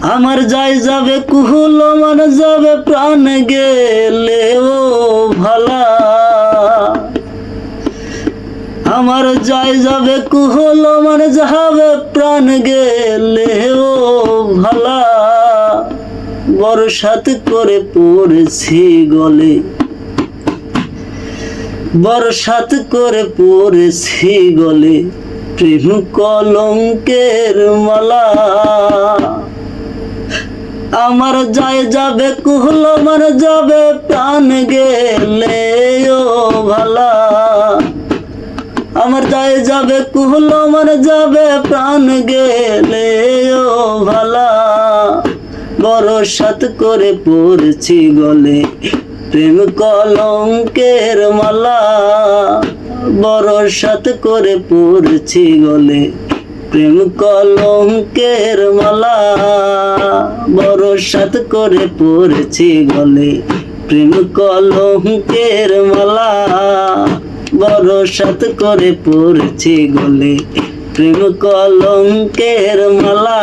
আমার যাই যাবে কুহুল মান যাবে প্রাণ গেলে ও ভালা, আমার যাই যাবে কুহুল মান যাবে প্রাণ গেলে ও ভালা। বরসাত করে পড়েছি গলে, বরসাত করে পড়েছি গলে প্রেম কলঙ্কের মালা। আমার যাই যাবে কুহল আমার যাবে প্রাণ গেলে ও ভালা, আমার যাই যাবে কুহল আমার যাবে প্রাণ গেলে ও ভালা। বরসাত করে পড়েছি গলে প্রেম কলঙ্কের মালা, বরসাত করে পড়েছি গলে প্রেম কলঙ্কের মালা। বরসাত করে পড়েছি গলে প্রেম কলঙ্কের মালা, বরসাত করে পড়েছি গলে প্রেম কলঙ্কের মালা।